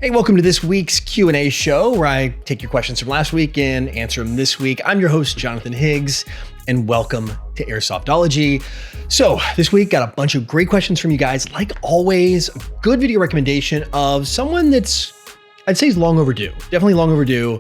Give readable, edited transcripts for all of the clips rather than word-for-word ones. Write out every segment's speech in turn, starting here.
Hey, welcome to this week's Q&A show where I take your questions from last week and answer them this week. I'm your host, Jonathan Higgs, and welcome to Airsoftology. So this week, got a bunch of great questions from you guys. Like always, a good video recommendation of someone that's, I'd say is long overdue, definitely long overdue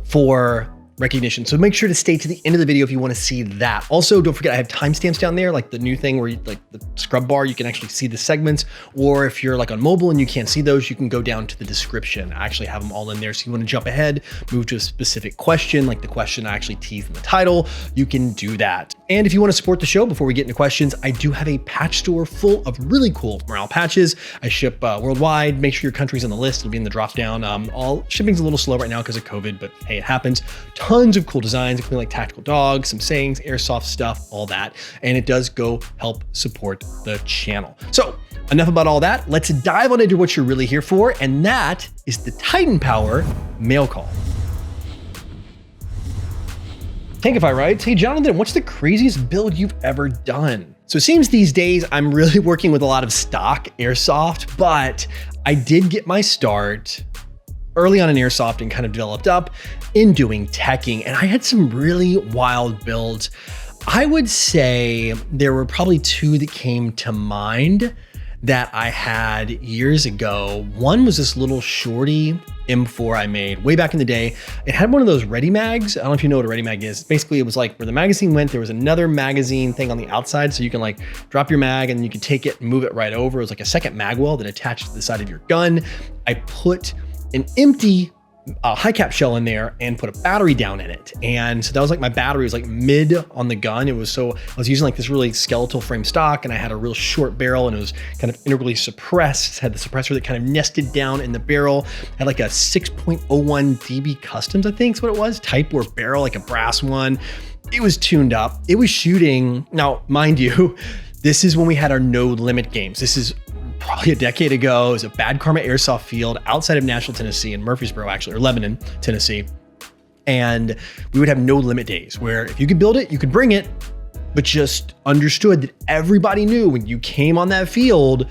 for recognition. So make sure to stay to the end of the video if you want to see that. Also, don't forget I have timestamps down there, like the new thing where you, like the scrub bar, you can actually see the segments. Or if you're like on mobile and you can't see those, you can go down to the description. I actually have them all in there. So you want to jump ahead, move to a specific question, like the question I actually teased in the title, you can do that. And if you want to support the show before we get into questions, I do have a patch store full of really cool morale patches. I ship worldwide. Make sure your country's on the list. It'll be in the drop down. All shipping's a little slow right now because of COVID, but hey, it happens. Tons of cool designs, including like tactical dogs, some sayings, airsoft stuff, all that. And it does go help support the channel. So enough about all that. Let's dive on into what you're really here for. And that is the Titan Power Mailcall. Tankify writes, hey Jonathan, what's the craziest build you've ever done? So it seems these days I'm really working with a lot of stock airsoft, but I did get my start early on in airsoft and kind of developed up in doing teching. And I had some really wild builds. I would say there were probably two that came to mind that I had years ago. One was this little shorty M4 I made way back in the day. It had one of those ready mags. I don't know if you know what a ready mag is. Basically, it was like where the magazine went, there was another magazine thing on the outside. So you can like drop your mag and you can take it and move it right over. It was like a second mag well that attached to the side of your gun. I put an empty high cap shell in there and put a battery down in it. And so that was like my battery was like mid on the gun. I was using like this really skeletal frame stock and I had a real short barrel and it was kind of integrally suppressed. It had the suppressor that kind of nested down in the barrel. I had like a 6.01 dB customs, I think is what it was. Type or barrel, like a brass one. It was tuned up. It was shooting. Now, mind you, this is when we had our no limit games. This is probably a decade ago. It was a Bad Karma Airsoft field outside of Nashville, Tennessee, in Murfreesboro, actually, or Lebanon, Tennessee. And we would have no limit days where if you could build it, you could bring it, but just understood that everybody knew when you came on that field,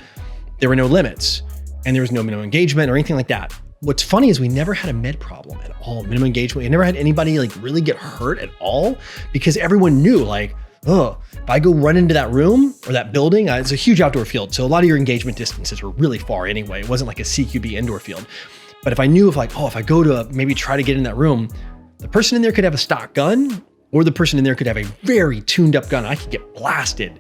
there were no limits and there was no minimum engagement or anything like that. What's funny is we never had a med problem at all, minimum engagement. We never had anybody like really get hurt at all because everyone knew like, oh, if I go run into that room or that building, it's a huge outdoor field. So a lot of your engagement distances were really far anyway. It wasn't like a CQB indoor field. But if I knew if I go to maybe try to get in that room, the person in there could have a stock gun or the person in there could have a very tuned up gun. I could get blasted.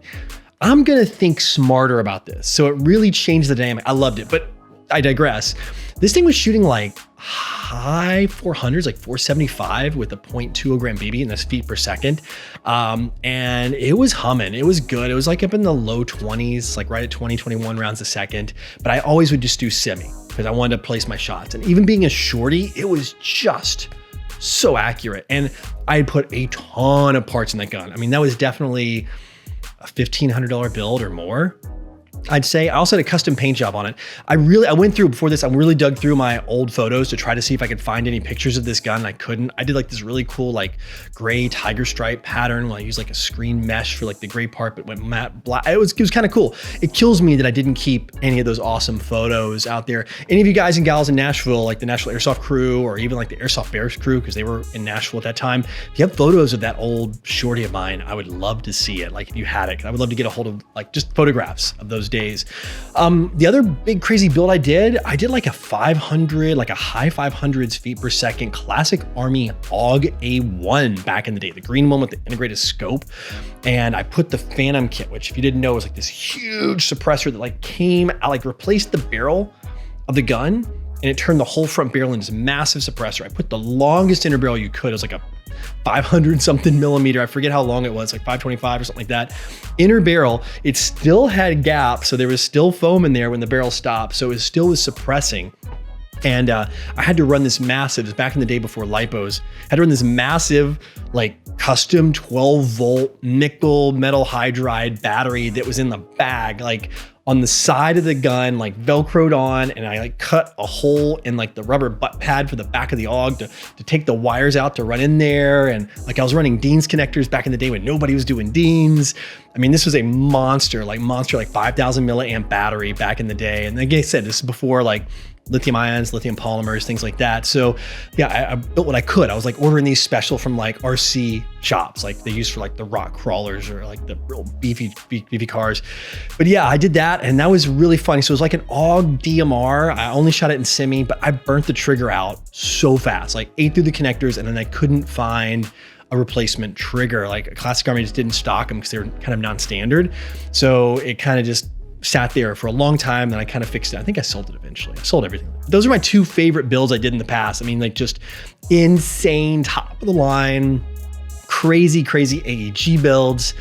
I'm going to think smarter about this. So it really changed the dynamic. I loved it, but I digress. This thing was shooting like high 400s, like 475 with a 0.20 gram BB and that's feet per second. And it was humming. It was good. It was like up in the low 20s, like right at 20, 21 rounds a second. But I always would just do semi because I wanted to place my shots. And even being a shorty, it was just so accurate. And I had put a ton of parts in that gun. I mean, that was definitely a $1,500 build or more, I'd say. I also had a custom paint job on it. I went through before this, I really dug through my old photos to try to see if I could find any pictures of this gun. I couldn't. I did like this really cool like gray tiger stripe pattern where I used like a screen mesh for like the gray part, but went matte black. It was kind of cool. It kills me that I didn't keep any of those awesome photos out there. Any of you guys and gals in Nashville, like the Nashville Airsoft crew or even like the Airsoft Bears crew, because they were in Nashville at that time. If you have photos of that old shorty of mine, I would love to see it. Like if you had it, I would love to get a hold of like just photographs of those days. The other big crazy build I did like a 500, like a high 500s feet per second classic Army AUG A1 back in the day, the green one with the integrated scope. And I put the Phantom kit, which if you didn't know was like this huge suppressor that like came out, like replaced the barrel of the gun and it turned the whole front barrel into this massive suppressor. I put the longest inner barrel you could. It was like a 500 something millimeter. I forget how long it was, like 525 or something like that. Inner barrel, it still had gaps. So there was still foam in there when the barrel stopped. So it still was suppressing. And I had to run this massive, back in the day before lipos, had to run this massive, like custom 12 volt nickel metal hydride battery that was in the bag, like on the side of the gun, like Velcroed on, and I like cut a hole in like the rubber butt pad for the back of the AUG to take the wires out to run in there. And like I was running Dean's connectors back in the day when nobody was doing Dean's. I mean, this was a monster like 5,000 milliamp battery back in the day. And like I said, this is before like lithium ions, lithium polymers, things like that. So yeah, I built what I could. I was like ordering these special from like RC shops, like they use for like the rock crawlers or like the real beefy cars. But yeah, I did that and that was really funny. So it was like an AUG DMR. I only shot it in semi, but I burnt the trigger out so fast, like ate through the connectors, and then I couldn't find a replacement trigger. Like Classic Army just didn't stock them because they were kind of non-standard. So it kind of just sat there for a long time. Then I kind of fixed it. I think I sold it eventually. I sold everything. Those are my two favorite builds I did in the past. I mean, like just insane, top of the line, crazy AEG builds.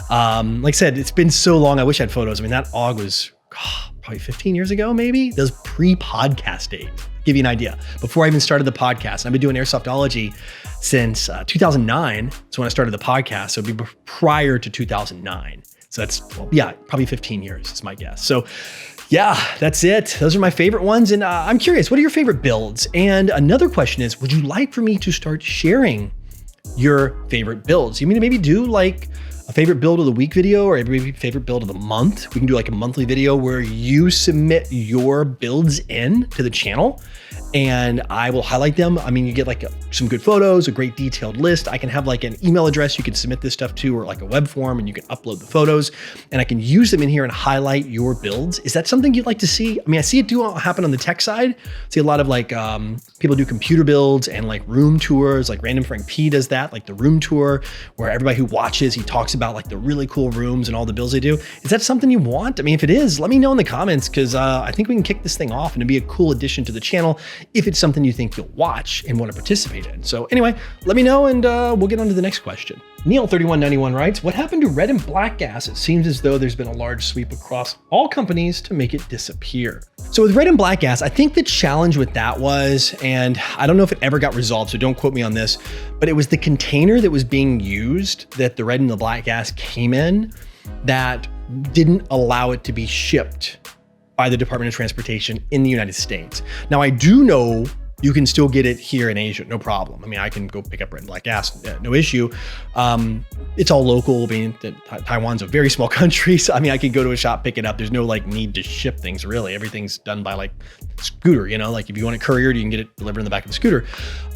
Like I said, it's been so long. I wish I had photos. I mean, that AUG was probably 15 years ago, maybe. Those pre-podcast days. Give you an idea. Before I even started the podcast, I've been doing Airsoftology since 2009. So when I started the podcast, so it'd be prior to 2009. So that's, yeah, probably 15 years is my guess. So yeah, that's it. Those are my favorite ones. And I'm curious, what are your favorite builds? And another question is, would you like for me to start sharing your favorite builds? You mean to maybe do like a favorite build of the week video or maybe favorite build of the month? We can do like a monthly video where you submit your builds in to the channel and I will highlight them. I mean, you get like some good photos, a great detailed list. I can have like an email address you can submit this stuff to, or like a web form, and you can upload the photos and I can use them in here and highlight your builds. Is that something you'd like to see? I mean, I see it happen on the tech side. I see a lot of like people do computer builds and like room tours, like Random Frank P does that, like the room tour where everybody who watches, he talks about like the really cool rooms and all the builds they do. Is that something you want? I mean, if it is, let me know in the comments, because I think we can kick this thing off and it'd be a cool addition to the channel if it's something you think you'll watch and want to participate in. So anyway, let me know and we'll get on to the next question. Neil3191 writes, what happened to red and black gas? It seems as though there's been a large sweep across all companies to make it disappear. So with red and black gas, I think the challenge with that was, and I don't know if it ever got resolved, so don't quote me on this, but it was the container that was being used that the red and the black gas came in that didn't allow it to be shipped by the Department of Transportation in the United States. Now, I do know you can still get it here in Asia, no problem. I mean, I can go pick up red and black gas, no issue. It's all local. I mean, Taiwan's a very small country. So, I mean, I can go to a shop, pick it up. There's no like need to ship things really. Everything's done by like scooter, you know, like if you want it couriered, you can get it delivered in the back of the scooter.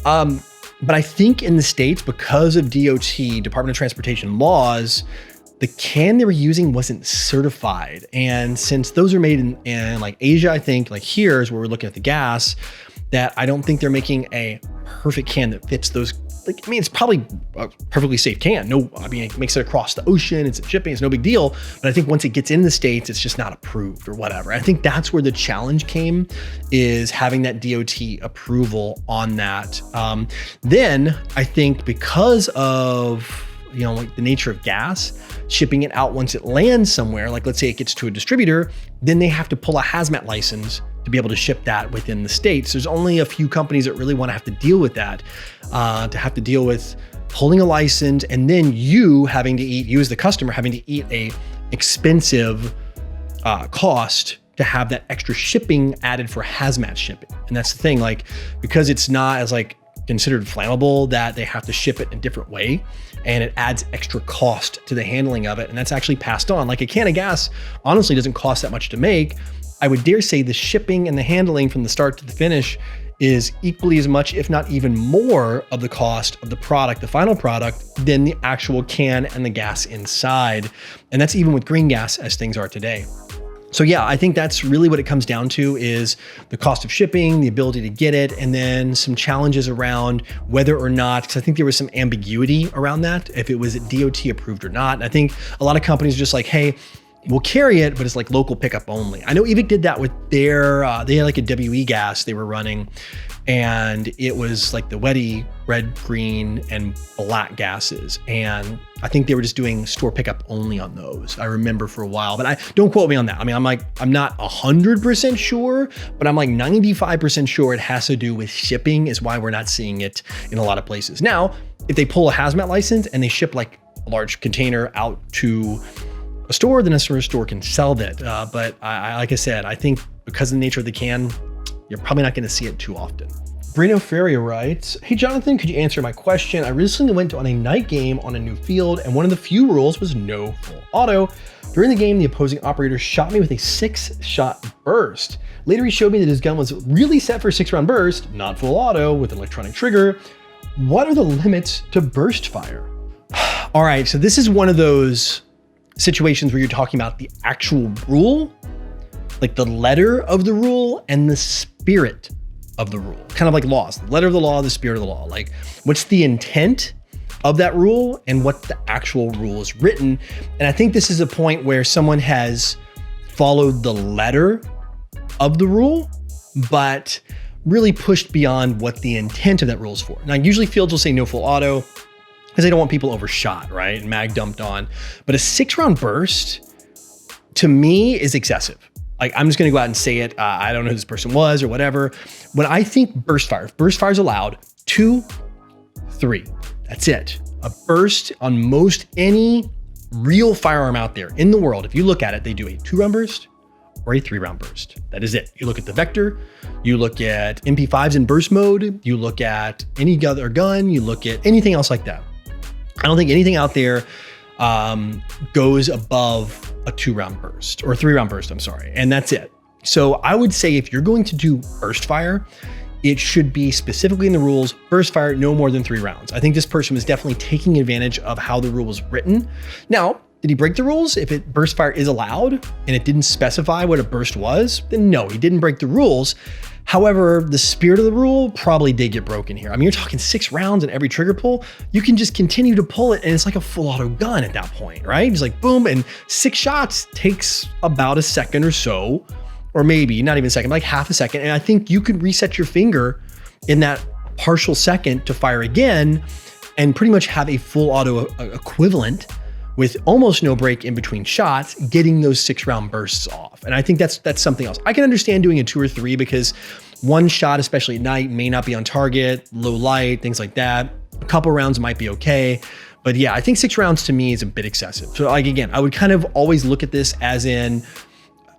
But I think in the States, because of DOT, Department of Transportation laws, the can they were using wasn't certified. And since those are made in like Asia, I think like here is where we're looking at the gas, that I don't think they're making a perfect can that fits those. Like, I mean, it's probably a perfectly safe can. No, I mean, it makes it across the ocean, it's shipping, it's no big deal. But I think once it gets in the States, it's just not approved or whatever. I think that's where the challenge came, is having that DOT approval on that. Then I think because of, you know, like the nature of gas, shipping it out once it lands somewhere, like let's say it gets to a distributor, then they have to pull a hazmat license to be able to ship that within the States. There's only a few companies that really want to have to deal with that, to have to deal with pulling a license and then you having to eat, you as the customer having to eat a expensive cost to have that extra shipping added for hazmat shipping. And that's the thing, like, because it's not as like considered flammable, that they have to ship it in a different way and it adds extra cost to the handling of it. And that's actually passed on. Like a can of gas honestly doesn't cost that much to make. I would dare say the shipping and the handling from the start to the finish is equally as much, if not even more, of the cost of the product, the final product, than the actual can and the gas inside. And that's even with green gas as things are today. So yeah, I think that's really what it comes down to, is the cost of shipping, the ability to get it, and then some challenges around whether or not, because I think there was some ambiguity around that, if it was DOT approved or not. And I think a lot of companies are just like, hey, we'll carry it, but it's like local pickup only. I know Evic did that with their, they had like a WE gas they were running, and it was like the Weddy, red, green, and black gases. And I think they were just doing store pickup only on those. I remember for a while, but don't quote me on that. I mean, I'm not 100% sure, but I'm like 95% sure it has to do with shipping is why we're not seeing it in a lot of places. Now, if they pull a hazmat license and they ship like a large container out to a store, then a store can sell that. But like I said, I think because of the nature of the can, you're probably not going to see it too often. Bruno Ferrier writes, hey Jonathan, could you answer my question? I recently went on a night game on a new field and one of the few rules was no full auto. During the game, the opposing operator shot me with a 6-shot burst. Later, he showed me that his gun was really set for a 6-round burst, not full auto with an electronic trigger. What are the limits to burst fire? All right, so this is one of those situations where you're talking about the actual rule, like the letter of the rule and the spirit of the rule, kind of like laws, the letter of the law, the spirit of the law. Like what's the intent of that rule and what the actual rule is written. And I think this is a point where someone has followed the letter of the rule, but really pushed beyond what the intent of that rule is for. Now, usually fields will say no full auto because they don't want people overshot, right? And mag dumped on. But a 6-round burst to me is excessive. Like, I'm just gonna go out and say it. I don't know who this person was or whatever. When I think burst fire, if burst fire is allowed, 2, 3, that's it. A burst on most any real firearm out there in the world, if you look at it, they do a 2-round burst or a 3-round burst. That is it. You look at the Vector, you look at MP5s in burst mode, you look at any other gun, you look at anything else like that. I don't think anything out there goes above a 2-round burst or a 3-round burst, I'm sorry. And that's it. So I would say if you're going to do burst fire, it should be specifically in the rules, burst fire no more than 3 rounds. I think this person was definitely taking advantage of how the rule was written. Now, did he break the rules? If burst fire is allowed and it didn't specify what a burst was, then no, he didn't break the rules. However, the spirit of the rule probably did get broken here. I mean, you're talking 6 rounds in every trigger pull. You can just continue to pull it and it's like a full auto gun at that point, right? It's like boom, and 6 shots takes about a second or so, or maybe not even a second, like half a second. And I think you could reset your finger in that partial second to fire again and pretty much have a full auto equivalent with almost no break in between shots, getting those 6-round bursts off. And I think that's something else. I can understand doing a 2 or 3 because one shot, especially at night, may not be on target, low light, things like that. A couple rounds might be okay. But yeah, I think 6 rounds to me is a bit excessive. So like, again, I would kind of always look at this as in,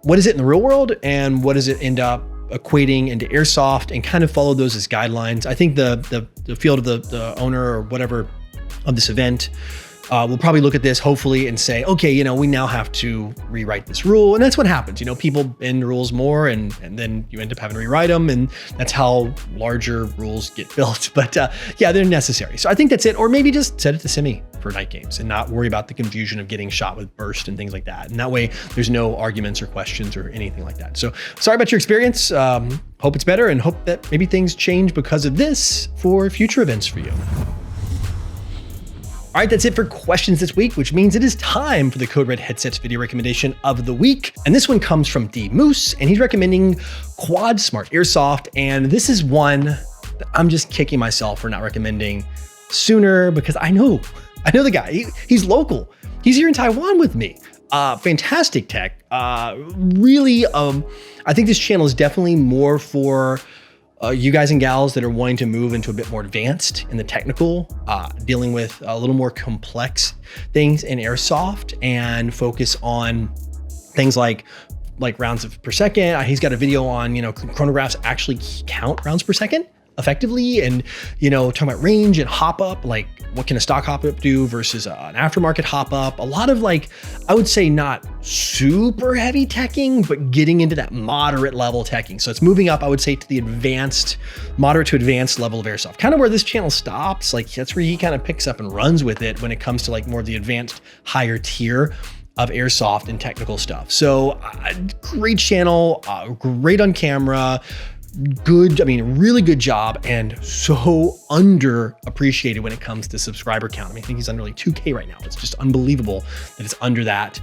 what is it in the real world and what does it end up equating into Airsoft, and kind of follow those as guidelines. I think the field of the owner or whatever of this event we'll probably look at this hopefully and say, okay, we now have to rewrite this rule. And that's what happens. People bend rules more and then you end up having to rewrite them. And that's how larger rules get built. But yeah, they're necessary. So I think that's it. Or maybe just set it to semi for night games and not worry about the confusion of getting shot with burst and things like that. And that way there's no arguments or questions or anything like that. So sorry about your experience. Hope it's better and hope that maybe things change because of this for future events for you. All right, that's it for questions this week, which means it is time for the Code Red Headsets video recommendation of the week. And this one comes from D Moose, and he's recommending Quad Smart Airsoft. And this is one that I'm just kicking myself for not recommending sooner because I know the guy. He's local. He's here in Taiwan with me. Fantastic tech. Really, I think this channel is definitely more for you guys and gals that are wanting to move into a bit more advanced in the technical, dealing with a little more complex things in Airsoft and focus on things like rounds per second. He's got a video on, chronographs actually count rounds per second effectively, and talking about range and hop up, like what can a stock hop up do versus an aftermarket hop up. A lot of I would say not super heavy teching, but getting into that moderate level teching. So it's moving up, I would say, to the moderate to advanced level of Airsoft, kind of where this channel stops. That's where he kind of picks up and runs with it when it comes to more of the advanced higher tier of Airsoft and technical stuff. So great channel, great on camera, really good job, and so underappreciated when it comes to subscriber count. I think he's under 2K right now. It's just unbelievable that it's under that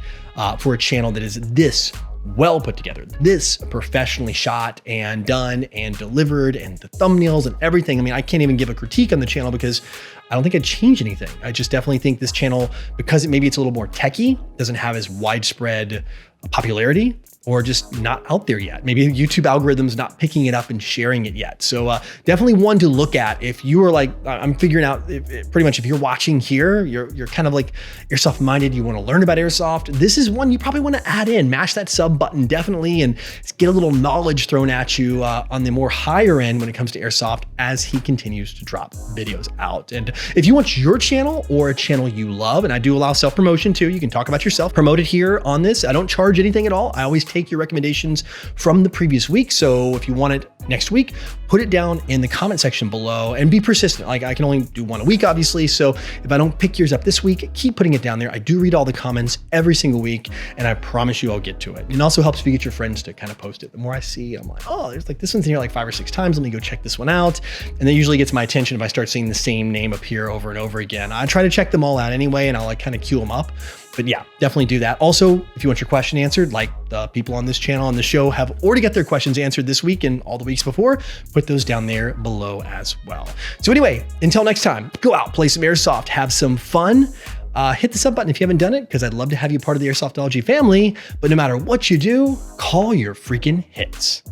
for a channel that is this well put together, this professionally shot and done and delivered, and the thumbnails and everything. I can't even give a critique on the channel because I don't think I'd change anything. I just definitely think this channel, because maybe it's a little more techy, doesn't have as widespread popularity or just not out there yet. Maybe the YouTube algorithm's not picking it up and sharing it yet. So definitely one to look at if you are like, I'm figuring out pretty much if you're watching here, you're kind of like airsoft minded, you want to learn about airsoft. This is one you probably want to add in, mash that sub button definitely, and get a little knowledge thrown at you on the more higher end when it comes to airsoft as he continues to drop videos out. And if you want your channel or a channel you love, and I do allow self-promotion too, you can talk about yourself, promote it here on this. I don't charge anything at all. I always take your recommendations from the previous week. So if you want it next week, put it down in the comment section below and be persistent. Like I can only do one a week, obviously. So if I don't pick yours up this week, keep putting it down there. I do read all the comments every single week, and I promise you I'll get to it. It also helps if you get your friends to kind of post it. The more I see, I'm like, oh, there's like this one's in here like 5 or 6 times. Let me go check this one out. And that usually gets my attention if I start seeing the same name appear over and over again. I try to check them all out anyway, and I'll like kind of queue them up. But yeah, definitely do that. Also, if you want your question answered, like the people on this channel on the show have already got their questions answered this week and all the weeks before, put those down there below as well. So anyway, until next time, go out, play some airsoft, have some fun. Hit the sub button if you haven't done it, because I'd love to have you part of the Airsoftology family. But no matter what you do, call your freaking hits.